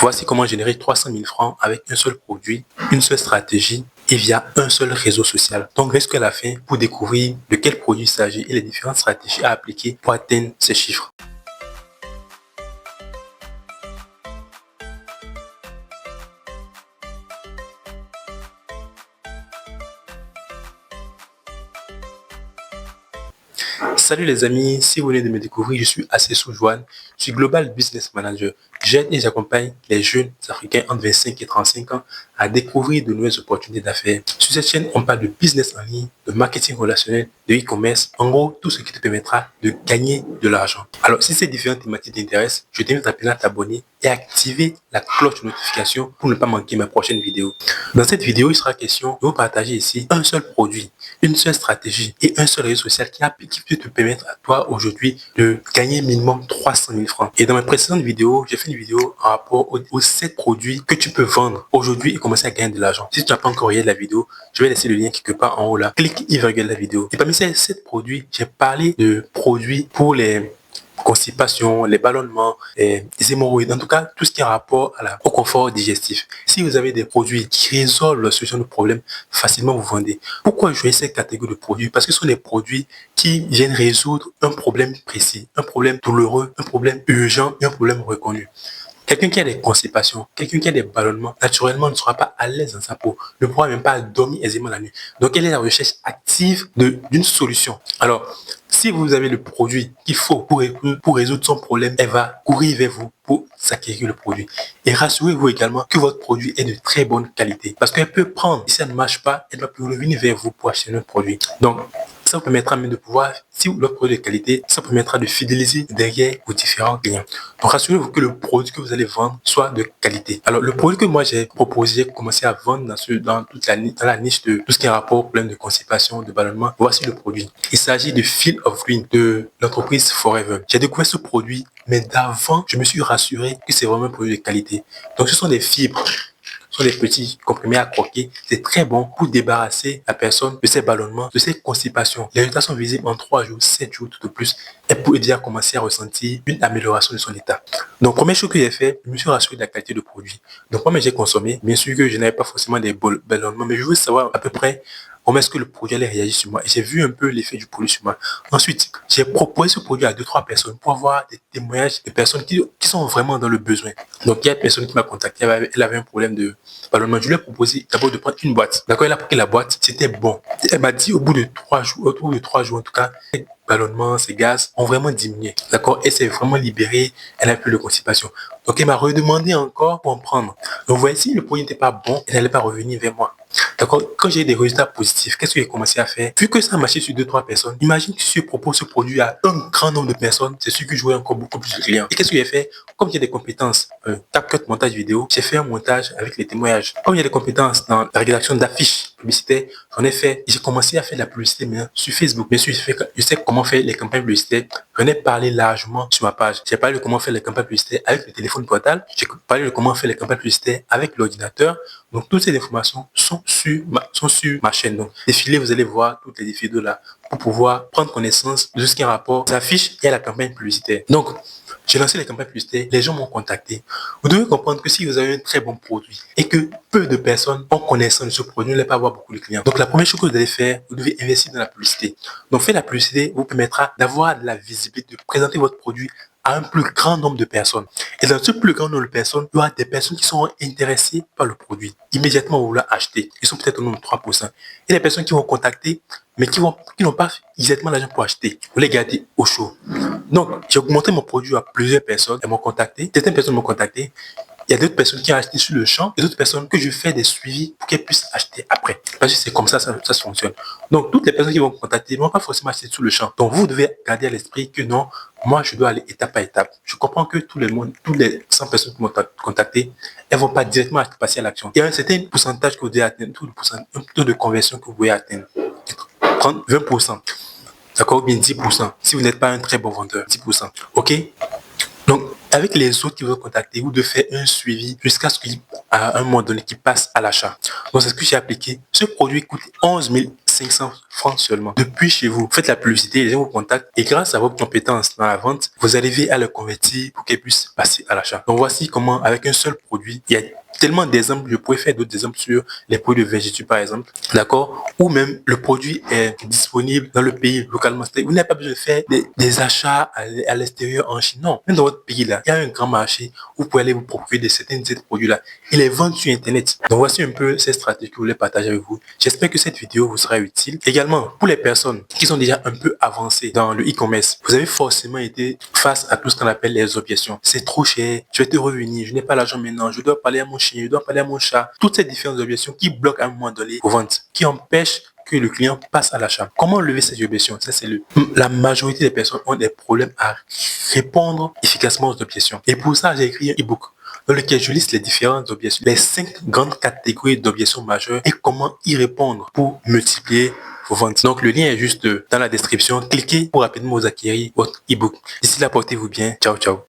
Voici comment générer 300 000 francs avec un seul produit, une seule stratégie et via un seul réseau social. Donc, reste à la fin pour découvrir de quel produit il s'agit et les différentes stratégies à appliquer pour atteindre ces chiffres. Salut les amis, si vous venez de me découvrir, je suis Assessou Joanne, je suis Global Business Manager. J'aide et j'accompagne les jeunes africains entre 25 et 35 ans à découvrir de nouvelles opportunités d'affaires. Sur cette chaîne, on parle de business en ligne, de marketing relationnel, de e-commerce, en gros, tout ce qui te permettra de gagner de l'argent. Alors, si ces différentes thématiques t'intéressent, je t'invite rapidement à t'abonner et à activer la cloche de notification pour ne pas manquer ma prochaine vidéo. Dans cette vidéo, il sera question de vous partager ici un seul produit, une seule stratégie et un seul réseau social qui peut te permettre à toi aujourd'hui de gagner minimum 300 000 francs. Et dans mes précédentes vidéos, j'ai fait une vidéo en rapport aux 7 produits que tu peux vendre aujourd'hui et commencer à gagner de l'argent. Si tu n'as pas encore regardé la vidéo, je vais laisser le lien quelque part en haut là. Clique et regarde la vidéo. Et parmi ces 7 produits, j'ai parlé de produits pour les constipation, les ballonnements, les hémorroïdes, en tout cas tout ce qui a rapport au confort digestif. Si vous avez des produits qui résolvent la solution de problème, facilement vous vendez. Pourquoi je choisis cette catégorie de produits? Parce que ce sont des produits qui viennent résoudre un problème précis, un problème douloureux, un problème urgent et un problème reconnu. Quelqu'un qui a des constipations, quelqu'un qui a des ballonnements, naturellement ne sera pas à l'aise dans sa peau, ne pourra même pas dormir aisément la nuit. Donc, elle est à la recherche active d'une solution. Alors, si vous avez le produit qu'il faut pour résoudre son problème, elle va courir vers vous pour s'acquérir le produit. Et rassurez-vous également que votre produit est de très bonne qualité. Parce qu'elle peut prendre, si ça ne marche pas, elle va revenir vers vous pour acheter notre produit. Donc, ça vous permettra même de pouvoir, si votre produit est de qualité, ça vous permettra de fidéliser derrière vos différents clients. Donc, rassurez-vous que le produit que vous allez vendre soit de qualité. Alors, le produit que moi j'ai proposé, j'ai commencé à vendre dans la niche de tout ce qui est rapport au problème de constipation, de ballonnement. Voici le produit. Il s'agit de Field of Green de l'entreprise Forever. J'ai découvert ce produit, mais d'avant, je me suis rassuré que c'est vraiment un produit de qualité. Donc, ce sont des fibres. Ce sont des petits comprimés à croquer. C'est très bon pour débarrasser la personne de ses ballonnements, de ses constipations. Les résultats sont visibles en 3 jours, 7 jours tout au plus. Elle peut déjà commencer à ressentir une amélioration de son état. Donc, première chose que j'ai fait, je me suis rassuré de la qualité de produit. Donc, moi, j'ai consommé. Bien sûr que je n'avais pas forcément des ballonnements, mais je veux savoir à peu près comment est-ce que le produit allait réagir sur moi. Et j'ai vu un peu l'effet du produit sur moi. Ensuite, j'ai proposé ce produit à 2-3 personnes pour avoir des témoignages de personnes qui sont vraiment dans le besoin. Donc, il y a une personne qui m'a contacté, elle avait un problème de ballonnement. Je lui ai proposé d'abord de prendre une boîte. D'accord, elle a pris la boîte, c'était bon. Elle m'a dit au bout de 3 jours, en tout cas, ces ballonnements, ces gaz ont vraiment diminué. D'accord, elle s'est vraiment libérée, elle n'a plus de constipation. Donc, elle m'a redemandé encore pour en prendre. Donc, vous voyez, si le produit n'était pas bon, elle n'allait pas revenir vers moi. D'accord? Quand j'ai eu des résultats positifs, qu'est-ce que j'ai commencé à faire? Vu que ça a marché sur 2-3 personnes, imagine que si je propose ce produit à un grand nombre de personnes, c'est sûr que j'aurai encore beaucoup plus de clients. Et qu'est-ce que j'ai fait? Comme j'ai des compétences, CapCut, montage vidéo, j'ai fait un montage avec les témoignages. Comme il y a des compétences dans la rédaction d'affiches publicitaires, j'en ai fait. J'ai commencé à faire de la publicité maintenant sur Facebook. Bien sûr, je sais comment faire les campagnes publicitaires. J'en ai parlé largement sur ma page. J'ai parlé de comment faire les campagnes publicitaires avec le téléphone portable. J'ai parlé de comment faire les campagnes publicitaires avec l'ordinateur. Donc, toutes ces informations sont sur ma chaîne. Donc, défilez, vous allez voir toutes les vidéos là pour pouvoir prendre connaissance de ce qui est en rapport aux affiches et à la campagne publicitaire. Donc, j'ai lancé les campagnes publicitaires, les gens m'ont contacté. Vous devez comprendre que si vous avez un très bon produit et que peu de personnes ont connaissance de ce produit, vous n'allez pas avoir beaucoup de clients. Donc, la première chose que vous devez faire, vous devez investir dans la publicité. Donc, faire la publicité vous permettra d'avoir de la visibilité, de présenter votre produit à un plus grand nombre de personnes. Et dans ce plus grand nombre de personnes, il y aura des personnes qui seront intéressées par le produit. Immédiatement, vous l'acheter. Ils sont peut-être au nombre de 3%. Et les personnes qui vont contacter, mais qui n'ont pas exactement l'argent pour acheter. Vous les gardez au chaud. Donc, j'ai augmenté mon produit à plusieurs personnes. Elles m'ont contacté. Certaines personnes m'ont contacté. Il y a d'autres personnes qui ont acheté sur le champ et d'autres personnes que je fais des suivis pour qu'elles puissent acheter après. Parce que c'est comme ça fonctionne. Donc, toutes les personnes qui vont me contacter ne vont pas forcément acheter sur le champ. Donc, vous devez garder à l'esprit que non, moi, je dois aller étape par étape. Je comprends que tous les 100 personnes qui m'ont contacté, elles vont pas directement passer à l'action. Il y a un certain pourcentage que vous devez atteindre, un taux de conversion que vous pouvez atteindre. Prendre 20%. D'accord? Ou bien 10%. Si vous n'êtes pas un très bon vendeur, 10%. OK? Donc, avec les autres qui vont contacter, vous devez faire un suivi jusqu'à ce qu'à un moment donné, qu'ils passent à l'achat. Donc, c'est ce que j'ai appliqué. Ce produit coûte 11 500 francs seulement. Depuis chez vous, faites la publicité, les gens vous contactent et grâce à votre compétence dans la vente, vous arrivez à le convertir pour qu'ils puissent passer à l'achat. Donc voici comment, avec un seul produit, il y a tellement d'exemples, je pourrais faire d'autres exemples sur les produits de Vegetu par exemple, d'accord, ou même le produit est disponible dans le pays localement. Vous n'avez pas besoin de faire des achats à l'extérieur en Chine, non, même dans votre pays là, il y a un grand marché où vous pouvez aller vous procurer de certains de ces produits là et les vendre sur internet. Donc voici un peu ces stratégies que je voulais partager avec vous. J'espère que cette vidéo vous sera utile. Également, pour les personnes qui sont déjà un peu avancées dans le e-commerce, vous avez forcément été face à tout ce qu'on appelle les objections. C'est trop cher, je vais te revenir, je n'ai pas l'argent maintenant, je dois parler à mon chien, je dois parler à mon chat. Toutes ces différentes objections qui bloquent à un moment donné vos ventes, qui empêchent que le client passe à l'achat. Comment lever ces objections? Ça, c'est la majorité des personnes ont des problèmes à répondre efficacement aux objections. Et pour ça, j'ai écrit un e-book dans lequel je liste les différentes objections, les 5 grandes catégories d'objections majeures et comment y répondre pour multiplier vos ventes. Donc, le lien est juste dans la description. Cliquez pour rapidement vous acquérir votre e-book. D'ici là, portez-vous bien. Ciao, ciao.